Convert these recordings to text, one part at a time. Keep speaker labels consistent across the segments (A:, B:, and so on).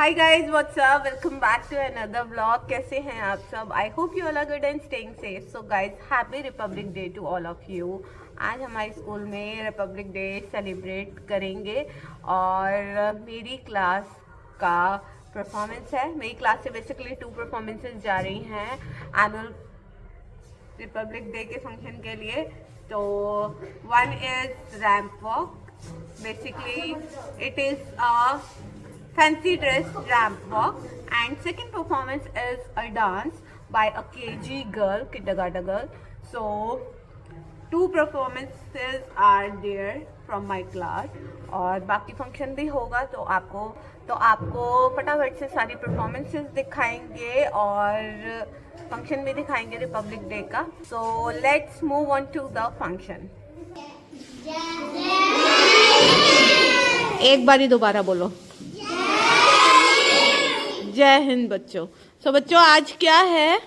A: Hi guys, what's up? Welcome back to another vlog. कैसे हैं आप सब? I hope you all are good and staying safe. So guys, happy Republic Day to all of you. आज हमारे school में Republic day celebrate करेंगे और मेरी क्लास का परफॉर्मेंस है। मेरी क्लास से बेसिकली 2 परफॉर्मेंसेस जा रही हैं एनुअल रिपब्लिक डे के फंक्शन के लिए। तो one is ramp walk, basically it is a fancy dress ramp walk, and second performance is a dance by a KG girl, kindergarten girl. So 2 performances are there from my class और बाकी function भी होगा तो आपको फटाफट से सारी performances दिखाएंगे और फंक्शन भी दिखाएंगे रिपब्लिक डे का। So let's move on to the function. एक बारी दोबारा बोलो, जय हिंद बच्चों। सो बच्चों, आज क्या है?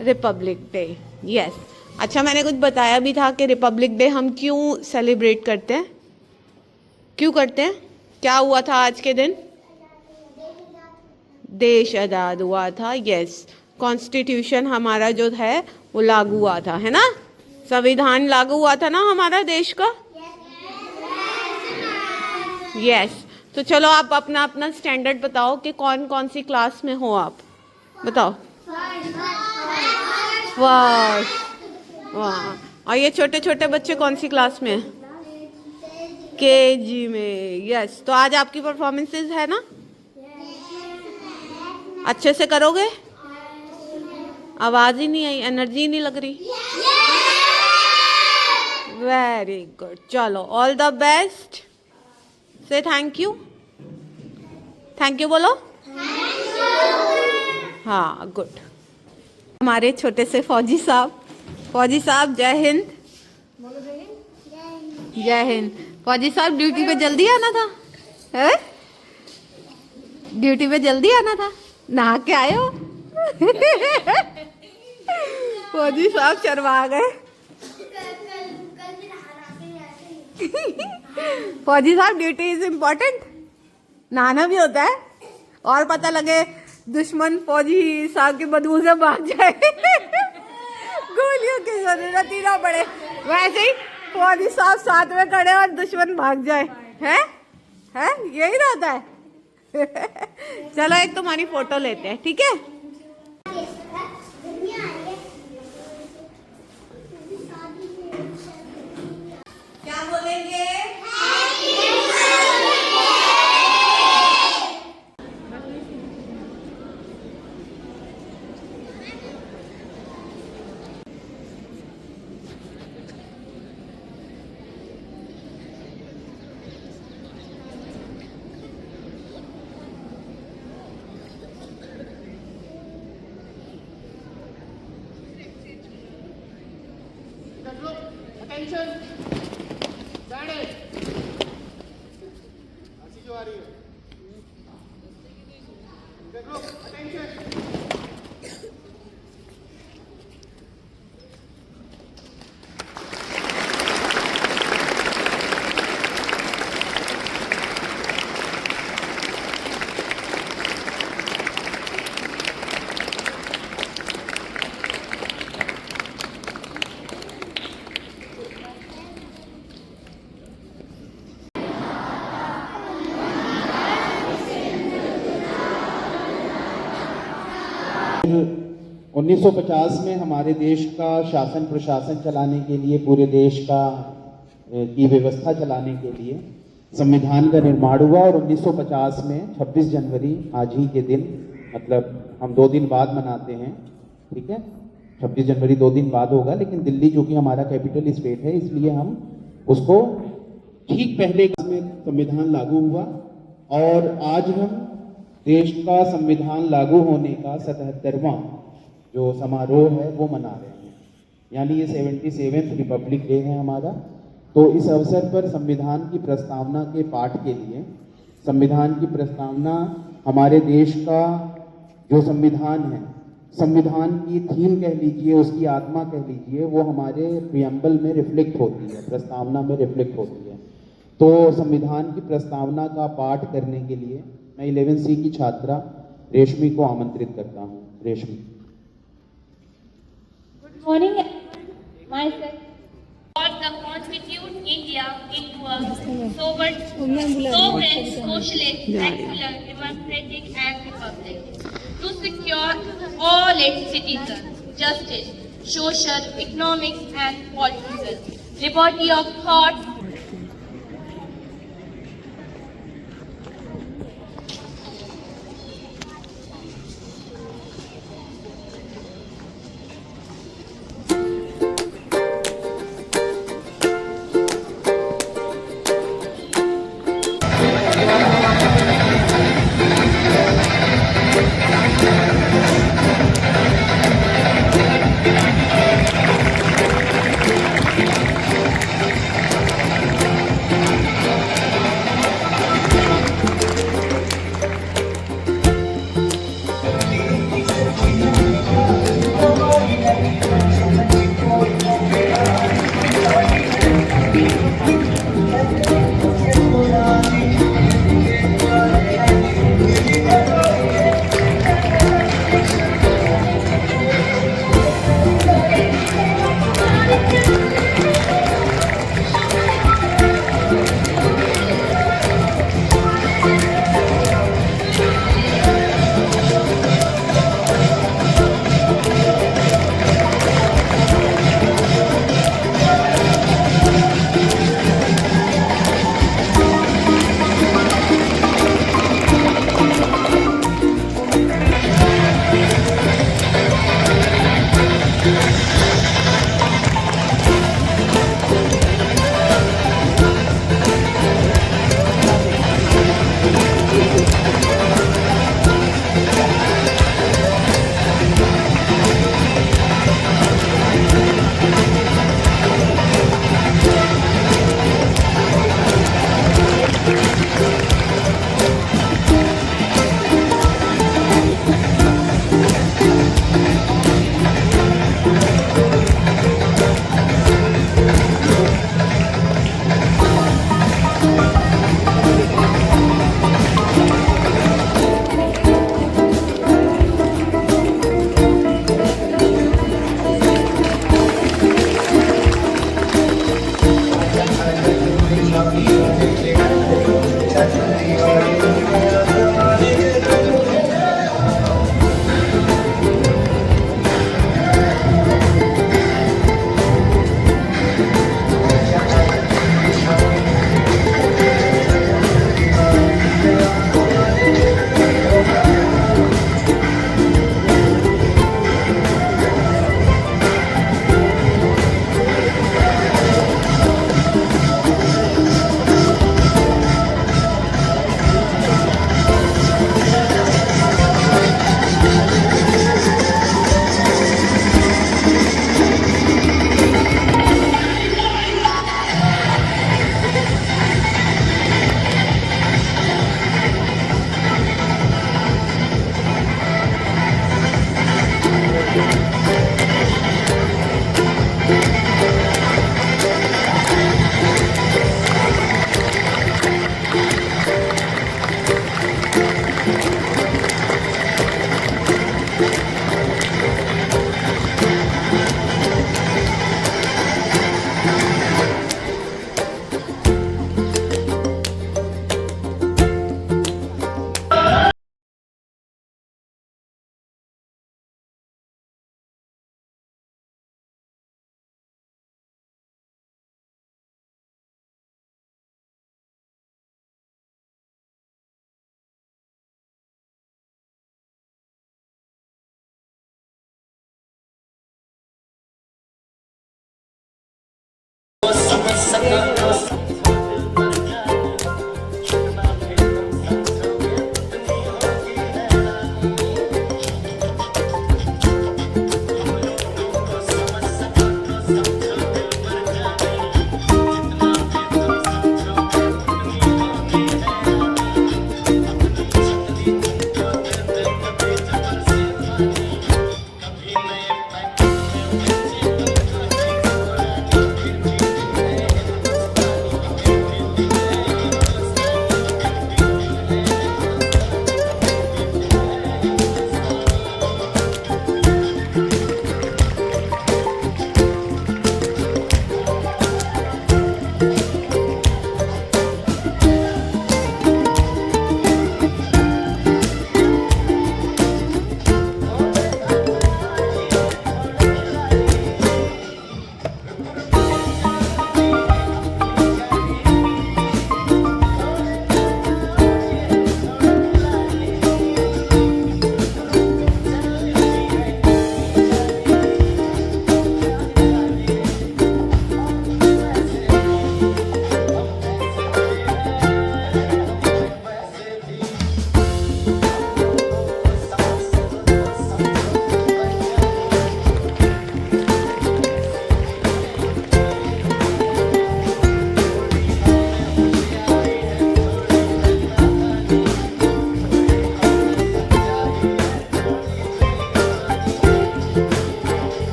A: Republic day. यस। अच्छा, मैंने कुछ बताया भी था कि रिपब्लिक डे हम क्यों सेलिब्रेट करते हैं, क्यों करते हैं, क्या हुआ था आज के दिन? देश आज़ाद हुआ था। यस, कॉन्स्टिट्यूशन हमारा जो है वो लागू हुआ था, है ना? संविधान लागू हुआ था ना हमारा देश का। यस। तो चलो आप अपना अपना स्टैंडर्ड बताओ कि कौन कौन सी क्लास में हो आप, बताओ। फर्स्ट। वाह। और ये छोटे छोटे बच्चे कौन सी क्लास में? केजी में। यस। तो आज आपकी परफॉर्मेंसेस है ना? अच्छे से करोगे? आवाज ही नहीं आई, एनर्जी नहीं लग रही। Very good. चलो, ऑल द बेस्ट। से थैंक यू। थैंक यू बोलो। हाँ, गुड। हमारे छोटे से फौजी साहब जय हिंद। जय हिंद। फौजी साहब, ड्यूटी पे जल्दी आना था है? ड्यूटी पे जल्दी आना था, नहा के आए हो। फौजी साहब शर्मा गए। फौजी साहब, ड्यूटी इज इम्पोर्टेंट, नहाना भी होता है और पता लगे दुश्मन फौजी साहब की बदबू से भाग जाए। गोलियों की जरूरत ही ना पड़े, वैसे ही फौजी साहब साथ में खड़े और दुश्मन भाग जाए, है यही रहता है। चलो, एक तुम्हारी फोटो लेते हैं, ठीक है? क्या बोलेंगे?
B: 1950 में हमारे देश का शासन प्रशासन चलाने के लिए, पूरे देश की व्यवस्था चलाने के लिए संविधान का निर्माण हुआ और 1950 में 26 जनवरी आज ही के दिन, मतलब हम 2 दिन बाद मनाते हैं, ठीक है? 26 जनवरी 2 दिन बाद होगा, लेकिन दिल्ली जो कि हमारा कैपिटल स्टेट है, इसलिए हम उसको ठीक पहले में संविधान लागू हुआ और आज हम देश का संविधान लागू होने का 77वां जो समारोह है वो मना रहे हैं, यानी ये 77th रिपब्लिक डे है हमारा। तो इस अवसर पर संविधान की प्रस्तावना के पाठ के लिए, संविधान की प्रस्तावना हमारे देश का जो संविधान है, संविधान की थीम कह लीजिए, उसकी आत्मा कह लीजिए, वो हमारे प्रियम्बल में रिफ्लेक्ट होती है, प्रस्तावना में रिफ्लेक्ट होती है। तो संविधान की प्रस्तावना का पाठ करने के लिए मैं 11C की छात्रा रेशमी को आमंत्रित करता हूँ। रेशमी।
C: Good morning, myself. The constitute India into a sovereign, socialist, secular, democratic, and republic to secure all its citizens justice, social, economic, and political liberty of thought.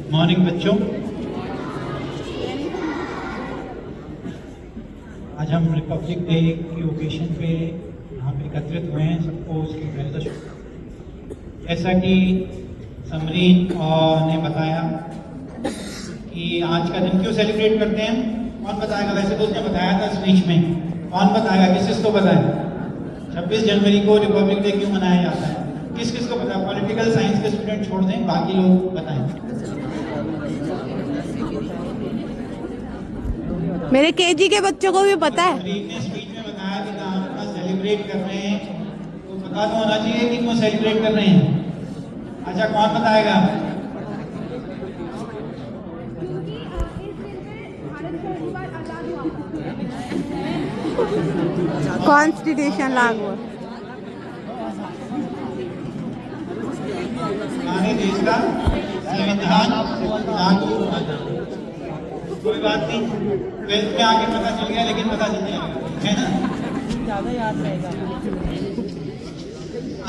D: Morning बच्चों, आज हम रिपब्लिक डे की ओकेशन पे यहाँ पे एकत्रित हुए हैं। सबको उसकी पहले तो जैसा कि समरीन ने बताया कि आज का दिन क्यों सेलिब्रेट करते हैं, कौन बताएगा? वैसे तो उसने बताया था स्पीच में, कौन बताएगा? किस किस को बताया 26 जनवरी को रिपब्लिक डे क्यों मनाया जाता है? किस किस को पता है? पॉलिटिकल साइंस के स्टूडेंट छोड़ दें, बाकी लोग बताएं।
A: मेरे केजी के बच्चों को भी पता है।
D: ने स्पीच में बताया कि हम अपना सेलिब्रेट कर रहे हैं, तो पता तो होना चाहिए कि क्यों सेलिब्रेट कर रहे हैं। अच्छा, कौन बताएगा?
A: कॉन्स्टिट्यूशन लागू
D: हमारे देश का संविधान लागू हुआ था। कोई बात नहीं, 12th में आके पता चल गया, लेकिन पता चल जाएगा, है ना?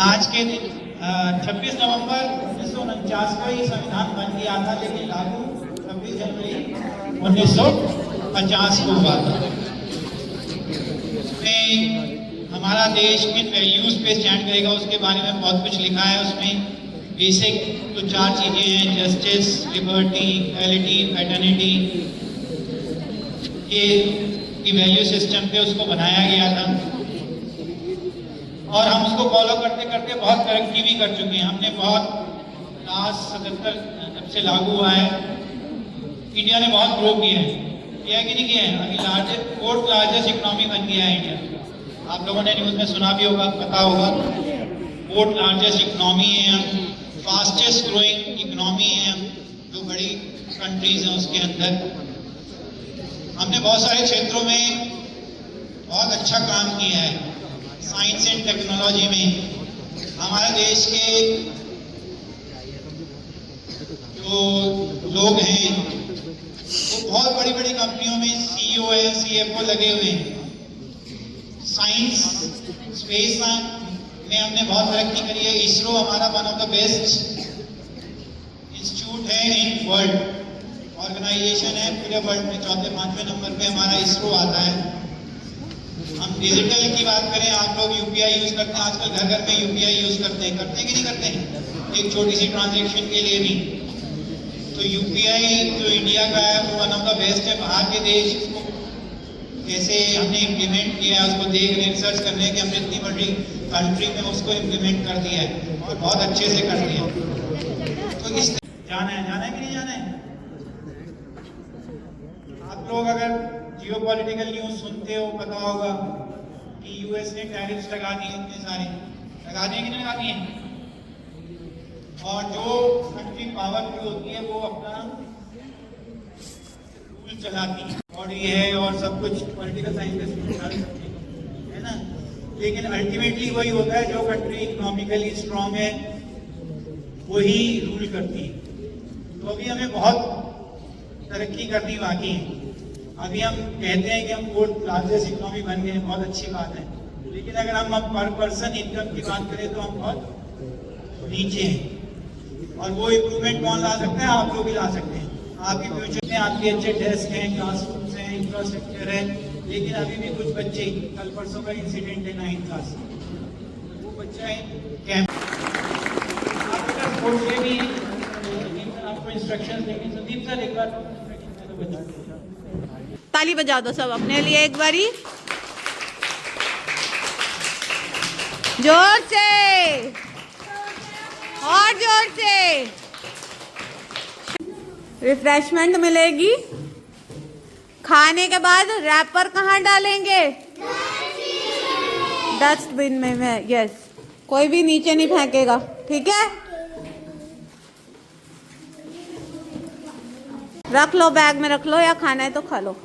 D: आज के दिन 26 नवंबर 1949 को ही संविधान बन गया था, लेकिन लागू 26 जनवरी 1950 को हुआ था। उसमें हमारा देश किन वैल्यूज पे स्टैंड करेगा उसके बारे में बहुत कुछ लिखा है। उसमें बेसिक तो 4 चीजें हैं: जस्टिस, लिबर्टी, इक्वालिटी, फ्रेटर्निटी। ये वैल्यू सिस्टम पे उसको बनाया गया था और हम उसको फॉलो करते करते बहुत तरक्की भी कर चुके हैं। हमने बहुत लास्ट 77 जब से लागू हुआ है, इंडिया ने बहुत ग्रो किया है। किया कि नहीं किया है? अभी फोर्थ लार्जेस्ट इकोनॉमी बन गया है इंडिया। आप लोगों ने न्यूज में सुना भी होगा, पता होगा। फोर्थ लार्जेस्ट इकोनॉमी है हम, फास्टेस्ट ग्रोइंग इकोनॉमी है हम, जो बड़ी कंट्रीज हैं उसके अंदर। हमने बहुत सारे क्षेत्रों में बहुत अच्छा काम किया है। साइंस एंड टेक्नोलॉजी में हमारे देश के जो लोग हैं वो बहुत बड़ी बड़ी कंपनियों में सीईओ है, सीएफओ लगे हुए हैं। साइंस स्पेस में हमने बहुत तरक्की करी है। इसरो हमारा one of the best institute है इन वर्ल्ड, ऑर्गेनाइजेशन है पूरे वर्ल्ड में। 4-5वें नंबर पे हमारा इसरो आता है। हम डिजिटल की बात करें, आप लोग यूपीआई यूज करते हैं, आजकल घर घर में यूपीआई यूज करते हैं कि नहीं करते हैं? एक छोटी सी ट्रांजैक्शन के लिए भी। तो यूपीआई जो इंडिया का है वो वन ऑफ द बेस्ट है। बाहर के देश इसको कैसे हमने इम्प्लीमेंट किया है उसको देख रहे, रिसर्च कर रहे हैं कि हमने इतनी बड़ी कंट्री में उसको इम्प्लीमेंट कर दिया है और बहुत अच्छे से कर दिया। तो इस जाना है कि नहीं जाना है? आप लोग अगर जियोपॉलिटिकल न्यूज सुनते हो, पता होगा कि यूएस ने टैरिफ्स लगा दिए, इतने सारे लगा दिए कि नहीं लगा दिए। और जो कंट्री पावरफुल होती है वो अपना रूल चलाती है, और ये है और सब कुछ पॉलिटिकल साइंस है ना। लेकिन अल्टीमेटली वही होता है, जो कंट्री इकोनॉमिकली स्ट्रांग है वही रूल करती है। तो अभी हमें बहुत तरक्की करनी बाकी है। अभी हम कहते हैं कि हम फोर्थ लार्जेस्ट इकोनॉमी बन गए, बहुत अच्छी बात है, लेकिन अगर हम अब पर पर्सन इनकम की बात करें तो हम बहुत नीचे हैं, और वो इम्प्रूवमेंट कौन ला सकते हैं? आप लोग भी ला सकते हैं। आपके फ्यूचर में आपके अच्छे डेस्क हैं, क्लासरूम्स हैं, इंफ्रास्ट्रक्चर है, लेकिन अभी भी कुछ बच्चे, कल परसों का इंसिडेंट है 9th क्लास, वो बच्चा है कैंप, आप अगर स्पोर्ट्स के भी आपको इंस्ट्रक्शन देंगे। संदीप सर एक बार
A: ताली बजा दो सब अपने लिए एक बारी, जोर से और जोर से। रिफ्रेशमेंट मिलेगी। खाने के बाद रैपर कहाँ डालेंगे? डस्टबिन में। यस, कोई भी नीचे नहीं फेंकेगा, ठीक है? रख लो, बैग में रख लो, या खाना है तो खा लो।